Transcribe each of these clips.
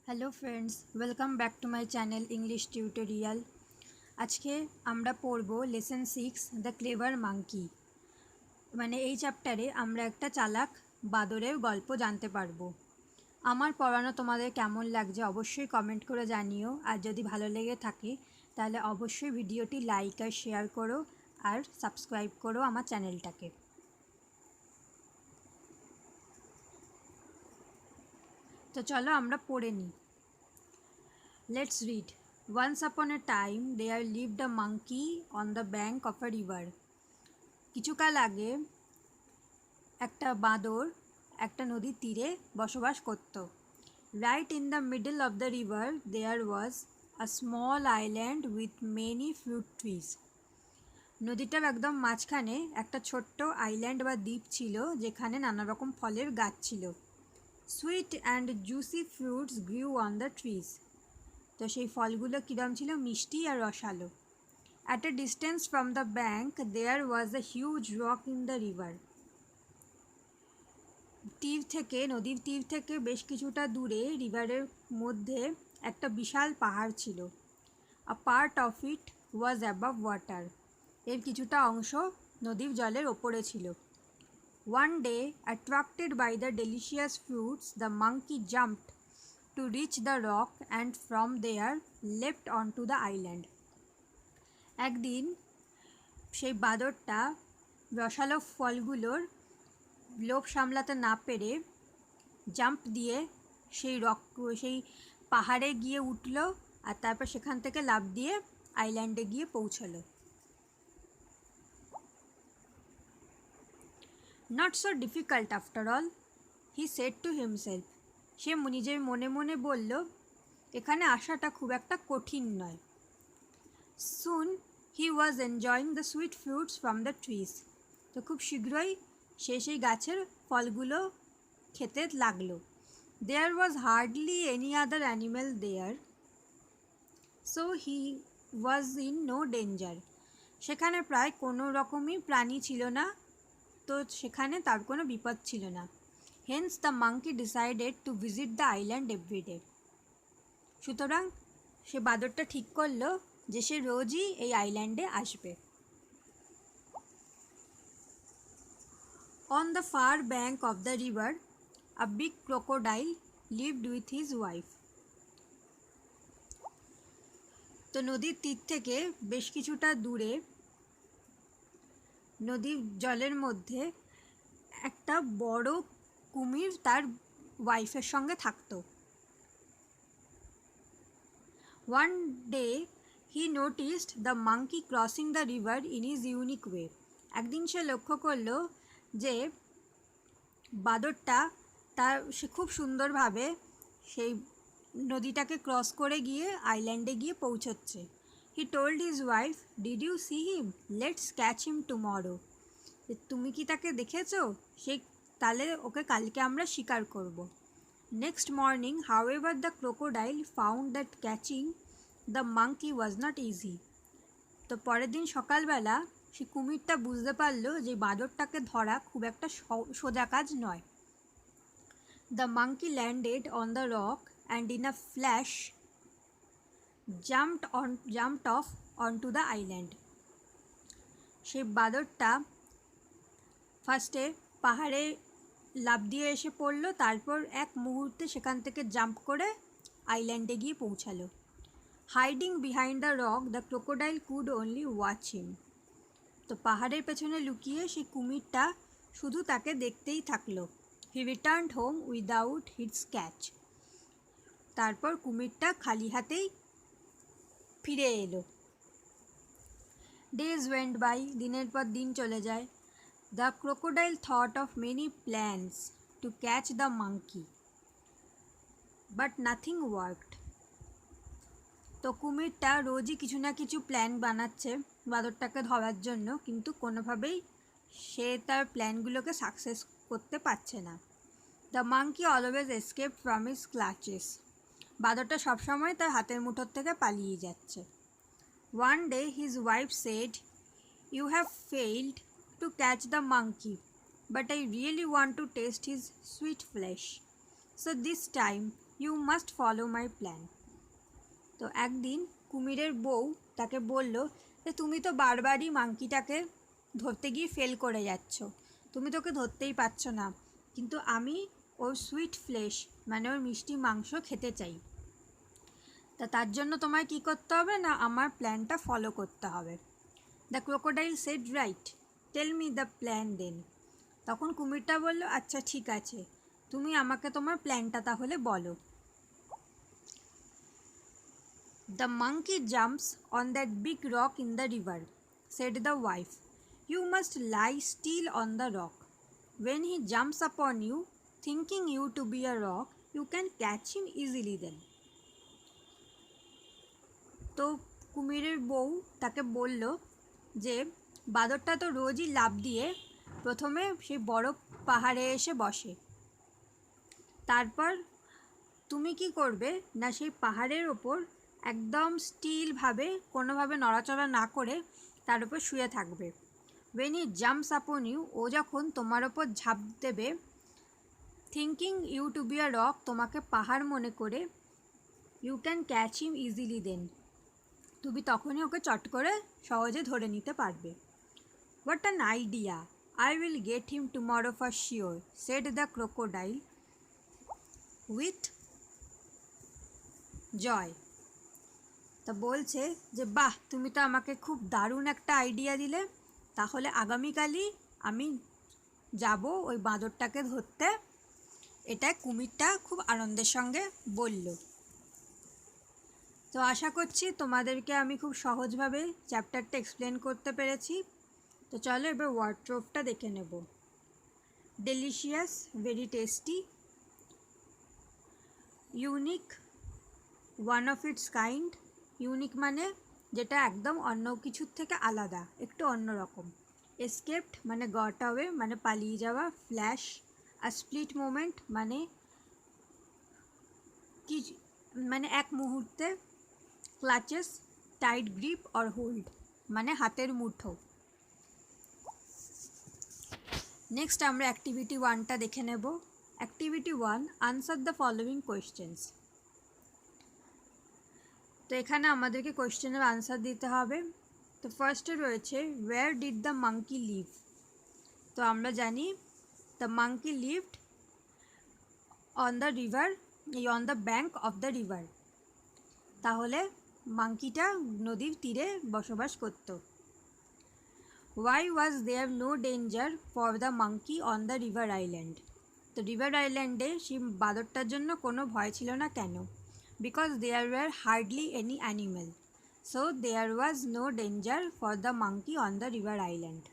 Hello friends, welcome back to my channel English tutorial. আজকে আমরা পড়ব লেসন 6 দ্য ক্লেভার মাঙ্কি। মানে এই চ্যাপ্টারে আমরা একটা চালাক বাদরের গল্প জানতে পারবো। আমার পড়ানো তোমাদের কেমন লাগছে অবশ্যই কমেন্ট করে জানিও, আর যদি ভালো লেগে থাকে তাহলে অবশ্যই ভিডিওটি লাইক আর শেয়ার করো আর সাবস্ক্রাইব করো আমার চ্যানেলটাকে। তো চলো আমরা পড়ে নিই। Let's read. Once upon a time there lived a monkey on the bank of a river. কিছুকাল আগে একটা বাঁদর একটা নদীর তীরে বসবাস করত। Right in the middle of the river there was a small island with many fruit trees. নদীটার একদম মাঝখানে একটা ছোট্ট আইল্যান্ড বা দ্বীপ ছিল যেখানে নানা রকম ফলের গাছ ছিল। Sweet and juicy fruits grew on the trees. তো সেই ফলগুলো কীরকম ছিল? মিষ্টি আর রসালো। At a distance from the bank there was a huge rock in the river. নদীর তীর থেকে বেশ কিছুটা দূরে রিভারের মধ্যে একটা বিশাল পাহাড় ছিল। A part of it was above water. এর কিছুটা অংশ নদীর জলের ওপরে ছিল। One day, attracted by the delicious fruits, the monkey jumped to reach the rock and from there leapt onto the island. একদিন সেই বাঁদরটা রসালো ফলগুলোর লোভ সামলাতে না পেরে জাম্প দিয়ে সেই পাহাড়ে গিয়ে উঠল আর তারপর সেখান থেকে লাফ দিয়ে আইল্যান্ডে গিয়ে পৌঁছলো। Not so difficult after all, he said to himself. সে নিজের মনে মনে বলল, এখানে আসাটা খুব একটা কঠিন নয়। Soon he was enjoying the sweet fruits from the trees. তো খুব শীঘ্রই সে সেই গাছের ফলগুলো খেতে লাগলো। There was hardly any other animal there, so he was in no danger. সেখানে প্রায় কোনো রকমই প্রাণী ছিল না, তো সেখানে তার কোনো বিপদ ছিল না। Hence the monkey decided to visit the island every day. সুতরাং সে বাঁদরটা ঠিক করলো যে সে রোজই এই আইল্যান্ডে আসবে। On the far bank of the river, a big crocodile lived with his wife. তো নদীর তীর থেকে বেশ কিছুটা দূরে নদীর জলের মধ্যে একটা বড় কুমির তার ওয়াইফের সঙ্গে থাকতো। One day he noticed the monkey crossing the river in his unique way. একদিন সে লক্ষ্য করলো যে বাঁদরটা সে খুব সুন্দরভাবে সেই নদীটাকে ক্রস করে গিয়ে আইল্যান্ডে গিয়ে পৌঁছচ্ছে। He told his wife, "Did you see him? Let's catch him tomorrow." তুমি কি তাকে দেখেছো? তাহলে ওকে কালকে আমরা শিকার করব। Next morning, however, the crocodile found that catching the monkey was not easy. তো পরের দিন সকালবেলা সে কুমিরটা বুঝতে পারলো যে বাঁদরটাকে ধরা খুব একটা সোজা কাজ নয়। The monkey landed on the rock and in a flash jumped off onto the island. সেই বাঁদরটা ফার্স্টে পাহাড়ে লাফ দিয়ে এসে পড়লো, তারপর এক মুহূর্তে সেখান থেকে জাম্প করে আইল্যান্ডে গিয়ে পৌঁছালো। Hiding behind the rock the crocodile could only watch him. তো পাহাড়ের পেছনে লুকিয়ে সেই কুমিরটা শুধু তাকে দেখতেই থাকলো। He returned home without his catch. তারপর কুমিরটা খালি হাতেই ফিরে এলো। ডেজ ওয়েন্ট বাই, দিনের পর দিন চলে যায়। The crocodile thought of many plans to catch the monkey, but nothing worked. তো কুমিরটা রোজই কিছু না কিছু প্ল্যান বানাচ্ছে বাঁদরটাকে ধরার জন্য, কিন্তু কোনোভাবেই সে তার প্ল্যানগুলোকে সাকসেস করতে পারছে না। The monkey always escaped from his clutches. বাঁদরটা সবসময় তার হাতের মুঠোর থেকে পালিয়ে যাচ্ছে। One day his wife said, "You have failed to catch the monkey, but I really want to taste his sweet flesh. So this time you must follow my plan. তো একদিন কুমিরের বউ তাকে বলল যে তুমি তো বারবারই মাংকিটাকে ধরতে গিয়ে ফেল করে যাচ্ছ, তুমি তোকে ধরতেই পারছো না, কিন্তু আমি ওর সুইট ফ্লেশ মানে ওর মিষ্টি মাংস খেতে চাই। তার জন্য তোমায় কী করতে হবে না, আমার প্ল্যানটা ফলো করতে হবে। The crocodile said right, tell me the plan then. তখন কুমিরটা বলল আচ্ছা ঠিক আছে, তুমি আমাকে তোমার প্ল্যানটা তাহলে বলো। The monkey jumps on that big rock in the river, said the wife. You must lie still on the rock. When he jumps upon you, thinking you to be a rock, you can catch him easily then. তো কুমিরের বউ তাকে বলল যে বাঁদরটা তো রোজই লাফ দিয়ে প্রথমে সেই বড় পাহাড়ে এসে বসে, তারপর তুমি কি করবে না সেই পাহাড়ের ওপর একদম স্টিলভাবে কোনোভাবে নড়াচড়া না করে তার উপর শুয়ে থাকবে। when he jumps upon you, ও যখন তোমার ওপর ঝাঁপ দেবে, thinking you to be a rock, তোমাকে পাহাড় মনে করে, you can catch him easily then, তুমি তখনই ওকে চট করে সহজে ধরে নিতে পারবে। What an idea, I will get him tomorrow for sure, said the crocodile with joy. তা বলছে যে বাহ, তুমি তো আমাকে খুব দারুণ একটা আইডিয়া দিলে, তাহলে আগামীকালই আমি যাব ওই বাঁদরটাকে ধরতে। এটা কুমিরটা খুব আনন্দের সঙ্গে বলল। তো আশা করছি তোমাদেরকে আমি খুব সহজভাবে চ্যাপ্টারটা এক্সপ্লেন করতে পেরেছি। তো চলো এবার ওয়ার্ড্রোবটা দেখে নেব। Delicious, very tasty, unique, one of its kind. Unique মানে যেটা একদম অন্য কিছুর থেকে আলাদা, একটু অন্যরকম। এসকেপড মানে গট অ্যাওয়ে মানে পালিয়ে যাওয়া। ফ্ল্যাশ, আ স্প্লিট মোমেন্ট মানে কি মানে এক মুহূর্তে। Clutches, tight grip or hold মানে হাতের মুঠো। নেক্সট আমরা অ্যাক্টিভিটি 1টা দেখে নেব। Activity 1, answer the following questions. তো এখানে আমাদেরকে কোয়েশ্চেনের আনসার দিতে হবে। তো ফার্স্টে রয়েছে where did the monkey live. তো আমরা জানি the monkey lived on the river, on the bank of the river. তাহলে মাঙ্কিটা নদীর তীরে বসবাস করত। Why was there no danger for the monkey on the river island. তো রিভার আইল্যান্ডে সেই বাঁদরটার জন্য কোনো ভয় ছিল না কেন? Because there were hardly any animal, so there was no danger for the monkey on the river island.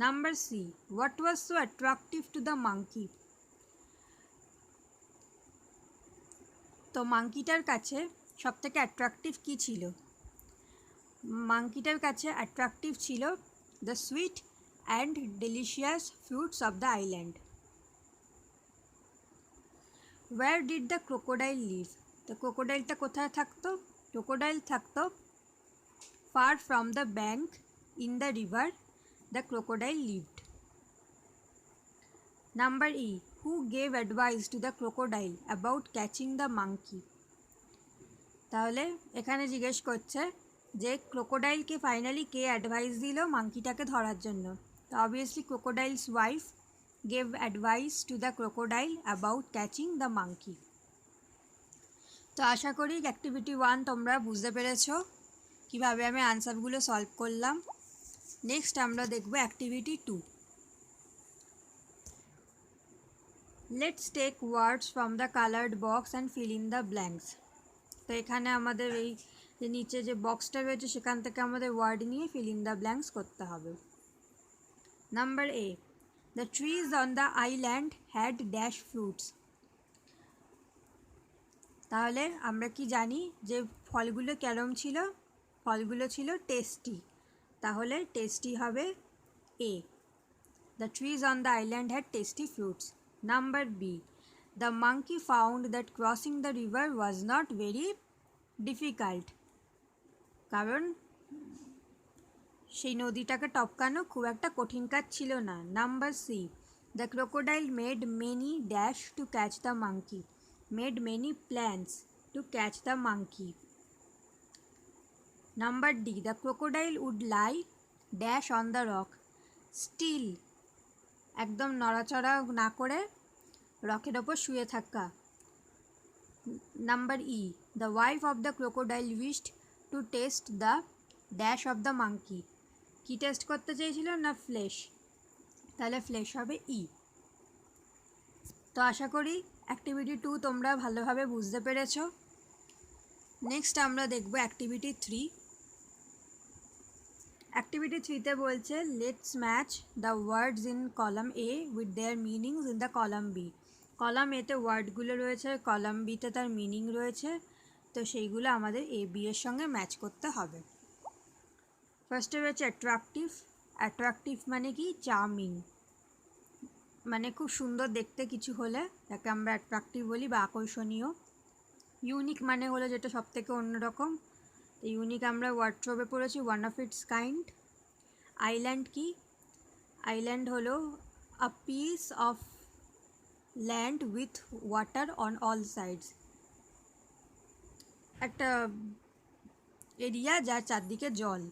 Number C, what was so attractive to the monkey. তো মাঙ্কিটার কাছে সবথেকে অ্যাট্রাকটিভ কী ছিল? মাঙ্কিটার কাছে অ্যাট্রাকটিভ ছিল the sweet and delicious fruits of the island. Where did the crocodile live. তো ক্রোকোডাইলটা কোথায় থাকতো? ক্রোকোডাইল থাকতো far from the bank in the river the crocodile lived. Number E, who gave advice to the crocodile about catching the monkey. তাহলে এখানে জিজ্ঞেস করছে যে ক্রোকোডাইলকে ফাইনালি কে অ্যাডভাইস দিল মাঙ্কিটাকে ধরার জন্য। তো obviously crocodile's wife gave advice to the crocodile about catching the monkey. তো আশা করি অ্যাক্টিভিটি 1 তোমরা বুঝতে পেরেছ কীভাবে আমি আনসারগুলো সলভ করলাম। নেক্সট আমরা দেখব activity 2। Let's take words from the coloured box and fill in the blanks. তো এখানে আমাদের এই যে নিচে যে বক্সটা রয়েছে সেখান থেকে আমাদের ওয়ার্ড নিয়ে ফিল ইন দ্য ব্ল্যাঙ্কস করতে হবে। Number A, the trees on the island had dash fruits. তাহলে আমরা কি জানি যে ফলগুলো কেরম ছিল? ফলগুলো ছিল টেস্টি, তাহলে টেস্টি হবে A. The trees on the island had tasty fruits. Number B, the monkey found that crossing the river was not very difficult. কারণ সেই নদীটাকে টপকানো খুব একটা কঠিন কাজ ছিল না। Number C, the crocodile made many dash to catch the monkey. made many plans to catch the monkey. Number D. The crocodile would lie dash on the rock. Still, একদম নড়াচড়া না করে রকের ওপর শুয়ে থাকা. Number E. The wife of the crocodile wished to taste the dash of the monkey. কি test করতে চেয়েছিল না ফ্লেশ, তাহলে ফ্লেশ হবে ই. তো আশা করি অ্যাক্টিভিটি 2 তোমরা ভালোভাবে বুঝতে পেরেছো. নেক্সট আমরা দেখব অ্যাক্টিভিটি 3. অ্যাক্টিভিটি 3তে বলছে let's match the words in column A with their meanings in the column B. Column এতে ওয়ার্ডগুলো রয়েছে, কলাম বিতে তার মিনিং রয়েছে, তো সেইগুলো আমাদের এ বি এর সঙ্গে ম্যাচ করতে হবে. ফার্স্টে রয়েছে অ্যাট্রাকটিভ. অ্যাট্রাকটিভ মানে কি? চার্মিং, মানে খুব সুন্দর দেখতে কিছু হলে তাকে আমরা অ্যাট্রাকটিভ বলি বা আকর্ষণীয়. ইউনিক মানে হলো যেটা সব থেকে অন্যরকম, তো ইউনিক আমরা ওয়ার্ড্রোবে পড়েছি, one of its kind. Island কি? আইল্যান্ড হলো a piece of land with water on all sides, একটা এরিয়া যার চারদিকে জল,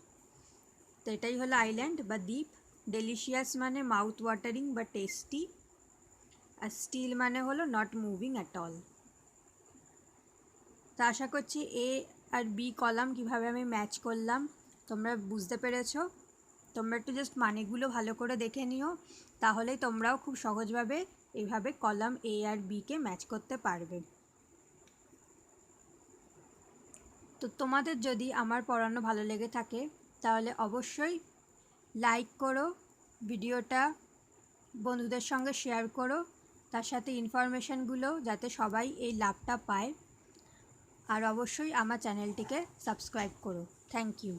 তো এটাই হলো আইল্যান্ড বা দ্বীপ. ডেলিশিয়াস মানে মাউথ ওয়াটারিং বা টেস্টি. আর স্টিল মানে হলো নট মুভিং অ্যাট অল. তা আশা করছি এ আর বি কলাম কিভাবে আমি ম্যাচ করলাম তোমরা বুঝতে পেরেছো. তোমরা একটু জাস্ট মানেগুলো ভালো করে দেখে নিও, তাহলেই তোমরাও খুব সহজভাবে এইভাবে কলাম এ আর বিকে ম্যাচ করতে পারবে. তো তোমাদের যদি আমার পড়ানো ভালো লেগে থাকে তাহলে অবশ্যই লাইক করো, ভিডিওটা বন্ধুদের সঙ্গে শেয়ার করো, তার সাথে ইনফরমেশানগুলো যাতে সবাই এই লাভটা পায়. আর অবশ্যই আমার চ্যানেলটিকে সাবস্ক্রাইব করো. Thank you.